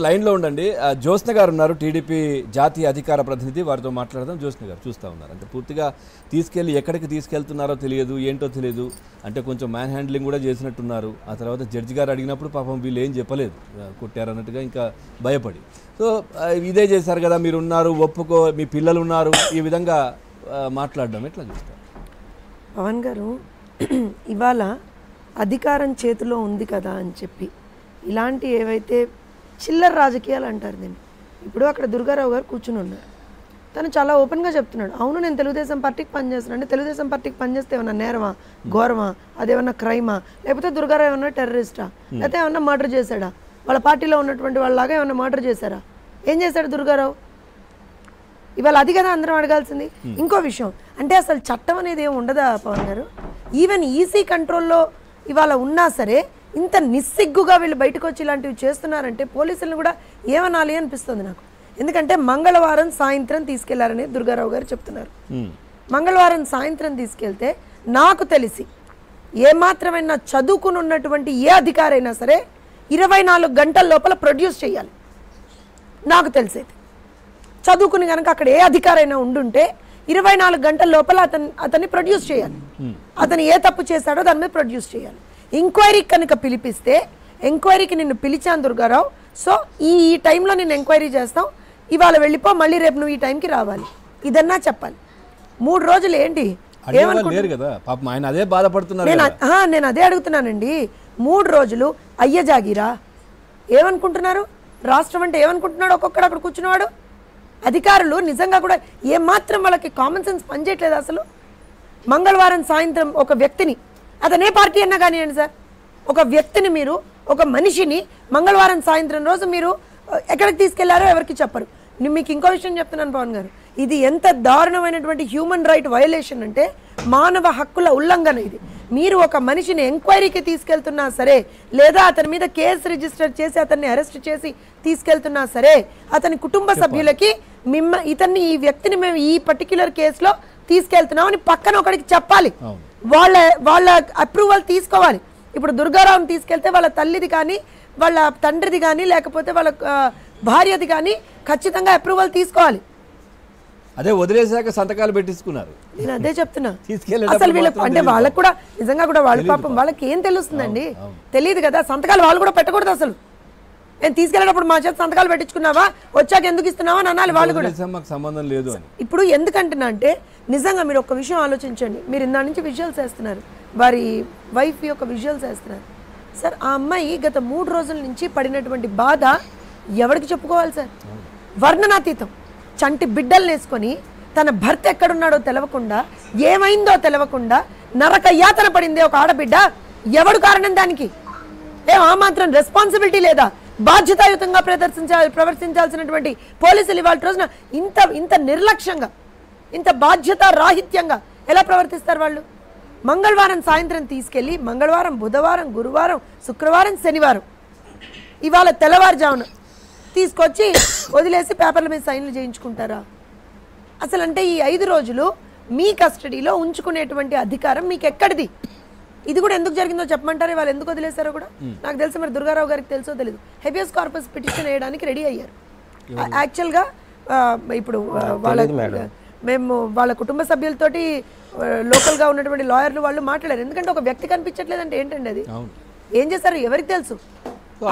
Line లో ఉండండి. జ్యోత్స్న గారు ఉన్నారు, టీడీపీ జాతీయ అధికార ప్రతినిధి. వారితో మాట్లాడదాం. జ్యోత్స్న గారు చూస్తూ ఉన్నారు అంటే పూర్తిగా తీసుకెళ్లి ఎక్కడికి తీసుకెళ్తున్నారో తెలియదు, ఏంటో తెలియదు. అంటే కొంచెం మ్యాన్ హ్యాండ్లింగ్ కూడా చేసినట్టున్నారు. ఆ తర్వాత జడ్జి గారు అడిగినప్పుడు పాపం వీళ్ళు ఏం చెప్పలేదు, కొట్టారన్నట్టుగా ఇంకా భయపడి. సో ఇదే చేశారు కదా, మీరు ఉన్నారు, ఒప్పుకో, మీ పిల్లలు ఉన్నారు, ఈ విధంగా మాట్లాడడం ఎట్లా చూస్తారు? పవన్ గారు ఇవాళ అధికారం చేతిలో ఉంది కదా అని చెప్పి ఇలాంటి ఏవైతే చిల్లర రాజకీయాలు అంటారు దీన్ని. ఇప్పుడు అక్కడ దుర్గారావు గారు కూర్చుని ఉన్నారు. తను చాలా ఓపెన్గా చెప్తున్నాడు, అవును నేను తెలుగుదేశం పార్టీకి పనిచేస్తున్నాను. అంటే తెలుగుదేశం పార్టీకి పనిచేస్తే ఏమన్నా నేరమా, ఘోరమా, అదేమన్నా క్రైమా, లేకపోతే దుర్గారావు ఏమన్నా టెర్రరిస్టా, లేకపోతే ఏమన్నా మర్డర్ చేశాడా, వాళ్ళ పార్టీలో ఉన్నటువంటి వాళ్ళలాగా ఏమన్నా మర్డర్ చేశారా? ఏం చేశాడు దుర్గారావు? ఇవాళ అది కదా అందరం అడగాల్సింది. ఇంకో విషయం అంటే అసలు చట్టం అనేది ఏమి ఉండదా పవన్ గారు? ఈవెన్ ఈసీ కంట్రోల్లో ఇవాళ ఉన్నా సరే ఇంత నిస్సిగ్గుగా వీళ్ళు బయటకు వచ్చి ఇలాంటివి చేస్తున్నారంటే పోలీసులను కూడా ఏమనాలి అనిపిస్తుంది నాకు. ఎందుకంటే మంగళవారం సాయంత్రం తీసుకెళ్లారని దుర్గారావు గారు చెప్తున్నారు. మంగళవారం సాయంత్రం తీసుకెళ్తే నాకు తెలిసి ఏమాత్రమైనా చదువుకుని ఉన్నటువంటి ఏ అధికారైనా సరే 24 గంటల లోపల ప్రొడ్యూస్ చేయాలి. నాకు తెలిసేది చదువుకుని కనుక అక్కడ ఏ అధికారైనా ఉండుంటే 24 గంటల లోపల అతన్ని ప్రొడ్యూస్ చేయాలి. అతను ఏ తప్పు చేశాడో దాని మీద ప్రొడ్యూస్ చేయాలి. ఎంక్వైరీకి కనుక పిలిపిస్తే, ఎంక్వైరీకి నిన్ను పిలిచాను దుర్గారావు, సో ఈ టైంలో నిన్ను ఎంక్వైరీ చేస్తాం, ఇవాళ వెళ్ళిపో, మళ్ళీ రేపు నువ్వు ఈ టైంకి రావాలి, ఇదన్నా చెప్పాలి. 3 రోజులు ఏంటి నేను అదే అడుగుతున్నానండి. 3 రోజులు అయ్య జాగిరా ఏమనుకుంటున్నారు? రాష్ట్రం అంటే ఏమనుకుంటున్నాడు ఒక్కొక్కడు అక్కడ కూర్చున్నవాడు? అధికారులు నిజంగా కూడా ఏమాత్రం వాళ్ళకి కామన్ సెన్స్ పనిచేయట్లేదు అసలు. మంగళవారం సాయంత్రం ఒక వ్యక్తిని, అతనే పార్టీ అన్నా కానివ్వండి సార్, ఒక వ్యక్తిని మీరు, ఒక మనిషిని మంగళవారం సాయంత్రం రోజు మీరు ఎక్కడికి తీసుకెళ్లారో ఎవరికి చెప్పరు. నేను మీకు ఇంకో విషయం చెప్తున్నాను పవన్ గారు, ఇది ఎంత దారుణమైనటువంటి హ్యూమన్ రైట్ వయలేషన్ అంటే మానవ హక్కుల ఉల్లంఘన ఇది. మీరు ఒక మనిషిని ఎంక్వైరీకి తీసుకెళ్తున్నా సరే, లేదా అతని మీద కేసు రిజిస్టర్ చేసి అతన్ని అరెస్ట్ చేసి తీసుకెళ్తున్నా సరే, అతని కుటుంబ సభ్యులకి ఇతన్ని, ఈ వ్యక్తిని మేము ఈ పర్టిక్యులర్ కేసులో తీసుకెళ్తున్నాం అని పక్కన ఒకరికి చెప్పాలి. వాళ్ళ అప్రూవల్ తీసుకోవాలి. ఇప్పుడు దుర్గారావుని తీసుకెళ్తే వాళ్ళ తల్లిది కానీ, వాళ్ళ తండ్రిది కానీ, లేకపోతే వాళ్ళ భార్యది కానీ ఖచ్చితంగా అప్రూవల్ తీసుకోవాలి. అదే వదిలేసాక సంతకాలు పెట్టించుకున్నారు. నేను అదే చెప్తున్నా. అసలు వీళ్ళ అంటే వాళ్ళకు కూడా నిజంగా కూడా వాళ్ళ పాపం వాళ్ళకి ఏం తెలుస్తుందండి? తెలియదు కదా, సంతకాలు వాళ్ళు కూడా పెట్టకూడదు. అసలు నేను తీసుకెళ్ళినప్పుడు మా చేత సంతకాలు పెట్టించుకున్నావా, వచ్చాక ఎందుకు ఇస్తున్నావా అని అనాలి వాళ్ళు కూడా. సంబంధం లేదు. ఇప్పుడు ఎందుకంటున్నా అంటే నిజంగా మీరు ఒక విషయం ఆలోచించండి. మీరు ఇందా నుంచి విజువల్స్ వేస్తున్నారు, వారి వైఫ్ యొక్క విజువల్స్ వేస్తున్నారు సార్. ఆ అమ్మాయి గత 3 రోజుల నుంచి పడినటువంటి బాధ ఎవరికి చెప్పుకోవాలి సార్? వర్ణనాతీతం. చంటి బిడ్డలు వేసుకొని తన భర్త ఎక్కడున్నాడో తెలవకుండా, ఏమైందో తెలవకుండా నరక యాతన పడిందే ఒక ఆడబిడ్డ. ఎవడు కారణం దానికి? ఆ మాత్రం రెస్పాన్సిబిలిటీ లేదా? బాధ్యతాయుతంగా ప్రవర్తించాల్సినటువంటి పోలీసులు ఇవాళ రోజున ఇంత నిర్లక్ష్యంగా, ఇంత బాధ్యత రాహిత్యంగా ఎలా ప్రవర్తిస్తారు వాళ్ళు? మంగళవారం సాయంత్రం తీసుకెళ్ళి మంగళవారం, బుధవారం, గురువారం, శుక్రవారం, శనివారం, ఇవాళ తెల్లవారుజామున తీసుకొచ్చి వదిలేసి పేపర్ల మీద సైన్లు చేయించుకుంటారా? అసలు అంటే ఈ 5 రోజులు మీ కస్టడీలో ఉంచుకునేటువంటి అధికారం మీకు ఎక్కడిది? ఇది కూడా ఎందుకు జరిగిందో చెప్పమంటారు. వాళ్ళు ఎందుకు వదిలేశారో కూడా నాకు తెలిసి, మరి దుర్గారావు గారికి తెలుసో తెలీదు. హెబియస్ కార్పస్ పిటిషన్ వేయడానికి రెడీ అయ్యారు. యాక్చువల్గా ఇప్పుడు మేము వాళ్ళ కుటుంబ సభ్యులతోటి లోకల్గా ఉన్నటువంటి లాయర్లు వాళ్ళు మాట్లాడారు. ఎందుకంటే ఒక వ్యక్తి కనిపించట్లేదంటే ఏంటండి అది? ఏం చేశారు ఎవరికి తెలుసు?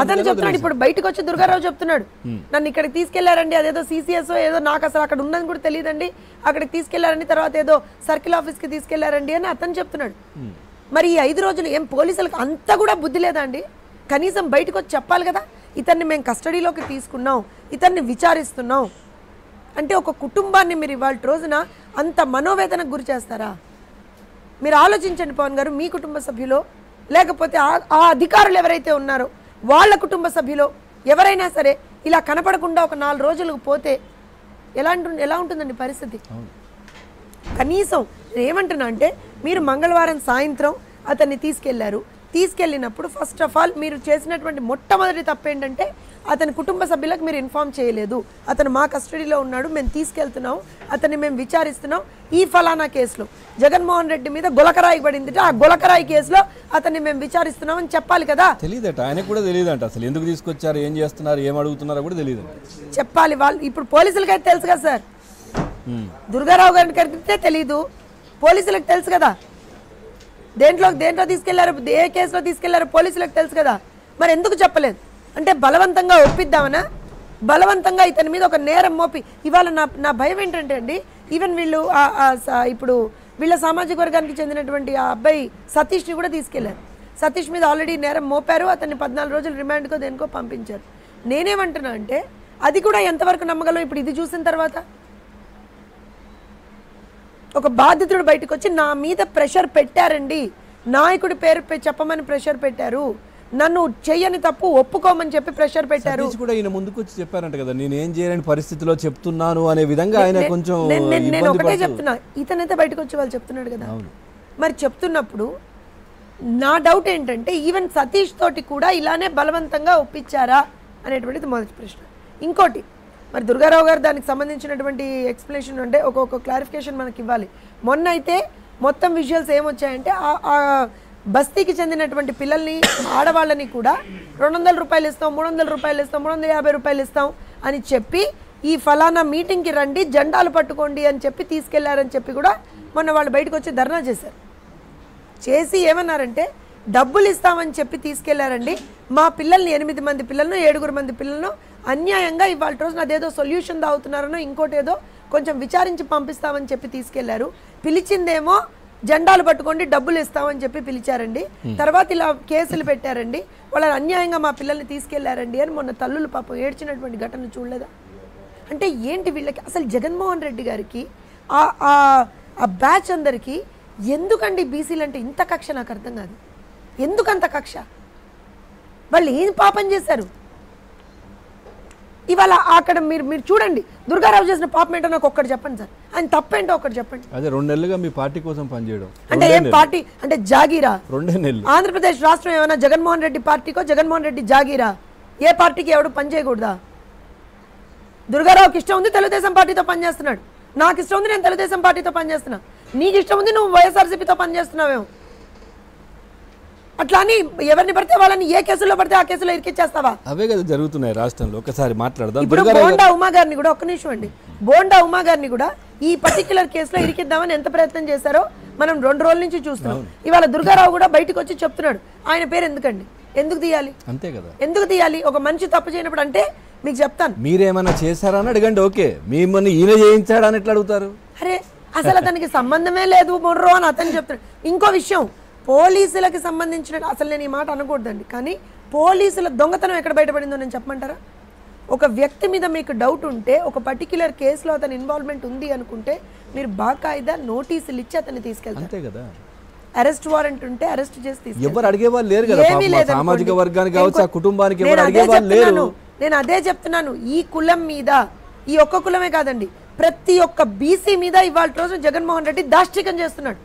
అతను చెప్తున్నాడు, ఇప్పుడు బయటకు వచ్చి దుర్గారావు చెప్తున్నాడు, నన్ను ఇక్కడికి తీసుకెళ్లారండి, అదేదో సిసిఎస్ ఏదో, నాకు అసలు అక్కడ ఉన్నది కూడా తెలియదండి, అక్కడికి తీసుకెళ్లారండి, తర్వాత ఏదో సర్కిల్ ఆఫీస్కి తీసుకెళ్లారండి అని అతను చెప్తున్నాడు. మరి ఈ 5 రోజులు ఏం పోలీసులకు అంతా కూడా బుద్ధి లేదా అండి? కనీసం బయటకు వచ్చి చెప్పాలి కదా, ఇతన్ని మేము కస్టడీలోకి తీసుకున్నాం, ఇతన్ని విచారిస్తున్నాం అంటే. ఒక కుటుంబాన్ని మీరు ఇవాళ రోజున అంత మనోవేదనకు గురి చేస్తారా? మీరు ఆలోచించండి పవన్ గారు. మీ కుటుంబ సభ్యులో, లేకపోతే ఆ అధికారులు ఎవరైతే ఉన్నారో వాళ్ళ కుటుంబ సభ్యులో ఎవరైనా సరే ఇలా కనపడకుండా ఒక 4 రోజులకు పోతే ఎలా ఉంటుందండి పరిస్థితి? కనీసం ఏమంటున్నా అంటే, మీరు మంగళవారం సాయంత్రం అతన్ని తీసుకెళ్లారు. తీసుకెళ్ళినప్పుడు ఫస్ట్ ఆఫ్ ఆల్ మీరు చేసినటువంటి మొట్టమొదటి తప్పు ఏంటంటే అతని కుటుంబ సభ్యులకు మీరు ఇన్ఫార్మ్ చేయలేదు, అతను మా కస్టడీలో ఉన్నాడు, మేము తీసుకెళ్తున్నాం, అతన్ని మేము విచారిస్తున్నాం, ఈ ఫలానా కేసులో జగన్మోహన్ రెడ్డి మీద గులకరాయి పడింది, ఆ గులకరాయి కేసులో అతన్ని మేము విచారిస్తున్నాం అని చెప్పాలి కదా. తెలియదట, ఆయనకు కూడా తెలియదంట అసలు ఎందుకు తీసుకొచ్చారు, ఏం చేస్తున్నారు, ఏం అడుగుతున్నారో కూడా తెలియదు చెప్పాలి. వాళ్ళు ఇప్పుడు పోలీసులకైతే తెలుసు కదా సార్, దుర్గారావు గారికి అడిగితే తెలీదు, పోలీసులకు తెలుసు కదా, దేంట్లో తీసుకెళ్లారు, ఏ కేసులో తీసుకెళ్లారు పోలీసులకు తెలుసు కదా, మరి ఎందుకు చెప్పలేదు? అంటే బలవంతంగా ఒప్పిద్దామనా, బలవంతంగా ఇతని మీద ఒక నేరం మోపి. ఇవాళ నా భయం ఏంటంటే అండి, ఈవెన్ వీళ్ళు ఇప్పుడు వీళ్ళ సామాజిక వర్గానికి చెందినటువంటి ఆ అబ్బాయి సతీష్ని కూడా తీసుకెళ్లారు. సతీష్ మీద ఆల్రెడీ నేరం మోపారు, అతన్ని 14 రోజులు రిమాండ్కో దేనికో పంపించారు. నేనేమంటున్నా అంటే అది కూడా ఎంతవరకు నమ్మగలం ఇప్పుడు ఇది చూసిన తర్వాత? ఒక బాధితుడు బయటకు వచ్చి నా మీద ప్రెషర్ పెట్టారండి, నాయకుడి పేరు చెప్పమని ప్రెషర్ పెట్టారు, నన్ను చెయ్యని తప్పు ఒప్పుకోమని చెప్పి ప్రెషర్ పెట్టారు. కూడా ఈయన ముందుకు వచ్చి చెప్పారంట కదా, నేను ఏం చేయలేని పరిస్థితిలో చెప్తున్నాను అనే విధంగా ఆయన కొంచెం. నేను ఒకటే చెప్తున్నా, ఇతనైతే బయటకు వచ్చి వాళ్ళు చెప్తున్నాడు కదా, మరి చెప్తున్నప్పుడు నా డౌట్ ఏంటంటే ఈవెన్ సతీష్ తోటి కూడా ఇలానే బలవంతంగా ఒప్పించారా అనేటువంటిది మొదటి ప్రశ్న. ఇంకోటి, మరి దుర్గారావు గారు దానికి సంబంధించినటువంటి ఎక్స్ప్లెనేషన్ అంటే ఒక క్లారిఫికేషన్ మనకి ఇవ్వాలి. మొన్న అయితే మొత్తం విజువల్స్ ఏమొచ్చాయంటే ఆ బస్తీకి చెందినటువంటి పిల్లల్ని, ఆడవాళ్ళని కూడా 200 రూపాయలు ఇస్తాం, 300 రూపాయలు ఇస్తాం, 350 రూపాయలు ఇస్తాం అని చెప్పి ఈ ఫలానా మీటింగ్కి రండి, జెండాలు పట్టుకోండి అని చెప్పి తీసుకెళ్లారని చెప్పి కూడా మొన్న వాళ్ళు బయటకు వచ్చి ధర్నా చేశారు. చేసి ఏమన్నారంటే డబ్బులు ఇస్తామని చెప్పి తీసుకెళ్లారండి, మా పిల్లల్ని 8 మంది పిల్లలను 7 మంది పిల్లలను అన్యాయంగా ఇవాళ రోజున అదేదో సొల్యూషన్ తాగుతున్నారనో ఇంకోటి ఏదో కొంచెం విచారించి పంపిస్తామని చెప్పి తీసుకెళ్లారు. పిలిచిందేమో జెండాలు పట్టుకోండి డబ్బులు ఇస్తామని చెప్పి పిలిచారండి, తర్వాత ఇలా కేసులు పెట్టారండి, వాళ్ళని అన్యాయంగా మా పిల్లల్ని తీసుకెళ్లారండి అని మొన్న తల్లులు పాపం ఏడ్చినటువంటి ఘటన చూడలేదా? అంటే ఏంటి వీళ్ళకి అసలు జగన్మోహన్ రెడ్డి గారికి ఆ బ్యాచ్ అందరికీ ఎందుకండి బీసీలు అంటే ఇంత కక్ష? నాకు అర్థం కాదు, ఎందుకంత కక్ష? వాళ్ళు ఏం పాపం చేశారు? ఇవాళ అక్కడ మీరు చూడండి, దుర్గారావు చేసిన పాపం ఏంటో నాకు ఒక్కటి చెప్పండి సార్, ఆయన తప్పేంటో ఒక్కటి చెప్పండి. అదే 2 నెలలుగా మీ పార్టీ కోసం పనిచేయడం అంటే ఏం పార్టీ అంటే జాగీరా? 2 నెలలు ఆంధ్రప్రదేశ్ రాష్ట్రం ఏమైనా జగన్మోహన్ రెడ్డి పార్టీకో, జగన్మోహన్ రెడ్డి జాగీరా? ఏ పార్టీకి ఎవడు పని చేయకూడదా? దుర్గారావుకి ఇష్టం ఉంది తెలుగుదేశం పార్టీతో పనిచేస్తున్నాడు, నాకు ఇష్టం ఉంది నేను తెలుగుదేశం పార్టీతో పనిచేస్తున్నా, నీకు ఇష్టం ఉంది నువ్వు వైఎస్ఆర్సీపీతో పనిచేస్తున్నావేమో. అట్లా అని ఎవరిని పడితే వాళ్ళని ఏ కేసులో పడితే ఆ కేసులో ఇరికిచ్చేస్తావా? అవే కదా జరుగుతున్నాయి రాష్ట్రంలో. ఒకసారి మాట్లాడదాం. ఇప్పుడు బోండా ఉమా గారిని కూడా ఒక్క నిమిషం అండి, బోండా ఉమా గారిని కూడా ఈ పర్టిక్యులర్ కేసులో ఇరికిద్దామని ఎంత ప్రయత్నం చేశారో మనం 2 రోజుల నుంచి చూస్తున్నాం. ఇవాళ దుర్గారావు కూడా బయటకు వచ్చి చెప్తున్నాడు, ఆయన పేరు ఎందుకండి, ఎందుకు తీయాలి? అంతే కదా, ఎందుకు తీయాలి? ఒక మనిషి తప్పు చేయనప్పుడు అంటే మీకు చెప్తాను, మీరేమన్నా చేశారని అడగండి, ఓకే, మిమ్మల్ని ఈయన చేయించాడని ఎట్లా అడుగుతారు? అరే అసలు అతనికి సంబంధమే లేదు మొర్రో అని అతను చెప్తాడు. ఇంకో విషయం, పోలీసులకు సంబంధించిన, అసలు నేను ఈ మాట అనకూడదండి, కానీ పోలీసుల దొంగతనం ఎక్కడ బయటపడిందో నేను చెప్పమంటారా? ఒక వ్యక్తి మీద మీకు డౌట్ ఉంటే, ఒక పర్టిక్యులర్ కేసులో అతని ఇన్వాల్వ్మెంట్ ఉంది అనుకుంటే మీరు బాకాయిదా నోటీసులు ఇచ్చి అతన్ని తీసుకెళ్తారు. అంతే కదా, అరెస్ట్ వారెంట్ ఉంటే అరెస్ట్ చేసి తీసుకెళ్తారు. ఎవరు అడిగేవాళ్ళు లేరు కదా, సామాజిక వర్గానికి కావచ్చు, ఆ కుటుంబానికి ఎవరు అడిగేవాళ్ళు లేరు. నేను అదే చెప్తున్నాను, ఈ కులం మీద, ఈ ఒక్క కులమే కాదండి, ప్రతి ఒక్క బీసీ మీద ఇవాళ రోజు జగన్మోహన్ రెడ్డి దాష్టికం చేస్తున్నాడు,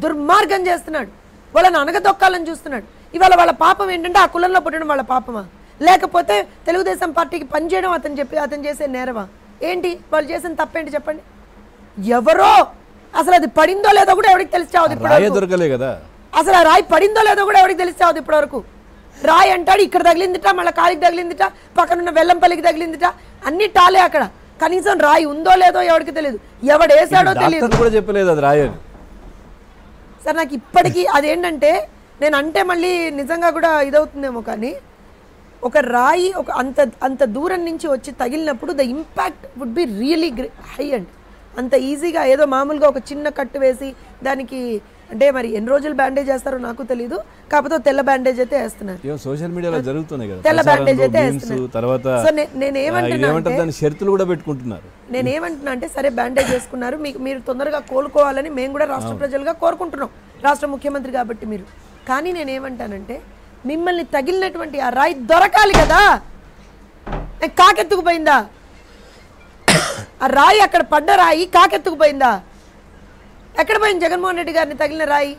దుర్మార్గం చేస్తున్నాడు, వాళ్ళని అనగదొక్కాలని చూస్తున్నాడు. ఇవాళ వాళ్ళ పాపం ఏంటంటే ఆ కులంలో పుట్టడం వాళ్ళ పాపమా, లేకపోతే తెలుగుదేశం పార్టీకి పనిచేయడం అతను చేసే నేరమా? ఏంటి వాళ్ళు చేసిన తప్పేంటి చెప్పండి? ఎవరో అసలు అది పడిందో లేదో కూడా ఎవరికి తెలిసావదు ఇప్పుడు కదా, అసలు ఆ రాయి పడిందో లేదో కూడా ఎవరికి తెలిసావదు ఇప్పటి వరకు. రాయి అంటాడు ఇక్కడ తగిలిందిట, మళ్ళీ కాలికి తగిలిందిట, పక్కనున్న వెల్లంపల్లికి తగిలిందిట, అన్ని టాలే అక్కడ. కనీసం రాయి ఉందో లేదో ఎవరికి తెలియదు, ఎవడేసాడో తెలియదు కూడా చెప్పలేదు అది రాయి అని. సార్ నాకు ఇప్పటికీ అదేంటంటే, నేను అంటే మళ్ళీ నిజంగా కూడా ఇదవుతుందేమో, కానీ ఒక రాయి ఒక అంత దూరం నుంచి వచ్చి తగిలినప్పుడు the impact would be really high and అంత ఈజీగా ఏదో మామూలుగా ఒక చిన్న కట్టు వేసి దానికి అంటే మరి ఎన్ని రోజులు బ్యాండేజ్ చేస్తారో నాకు తెలీదు, కాకపోతే తెల్ల బ్యాండేజ్ అయితే వేస్తున్నారు, సోషల్ మీడియాలో జరుగుతున్నాయి కదా, తెల్ల బ్యాండేజ్ అయితే వేస్తున్నారు. తర్వాత షరతులు కూడా పెట్టుకుంటున్నారు. నేనేమంటున్నా అంటే సరే బ్యాండేజ్ చేసుకున్నారు, మీరు తొందరగా కోలుకోవాలని మేము కూడా రాష్ట్ర ప్రజలుగా కోరుకుంటున్నాం, రాష్ట్ర ముఖ్యమంత్రి కాబట్టి మీరు. కానీ నేనేమంటానంటే మిమ్మల్ని తగిలినటువంటి ఆ రాయి దొరకాలి కదా, కాకెత్తుకుపోయిందా? ఆ రాయి అక్కడ పడ్డ రాయి కాకెత్తుకుపోయిందా? ఎక్కడ పోయింది జగన్మోహన్ రెడ్డి గారిని తగిలిన రాయి?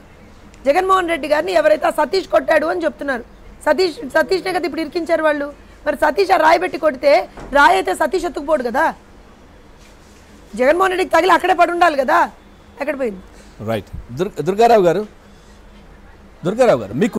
జగన్మోహన్ రెడ్డి గారిని ఎవరైతే సతీష్ కొట్టాడు అని చెప్తున్నారు, సతీష్నే కదా ఇప్పుడు ఇరికించారు వాళ్ళు. మరి సతీష్ ఆ రాయి పెట్టి కొడితే రాయి అయితే సతీష్ ఎత్తుకుపోడు కదా, జగన్మోహన్ రెడ్డికి తగిలి అక్కడే పడి ఉండాలి కదా, ఎక్కడ పోయింది? రైట్. దుర్గారావు గారు మీకు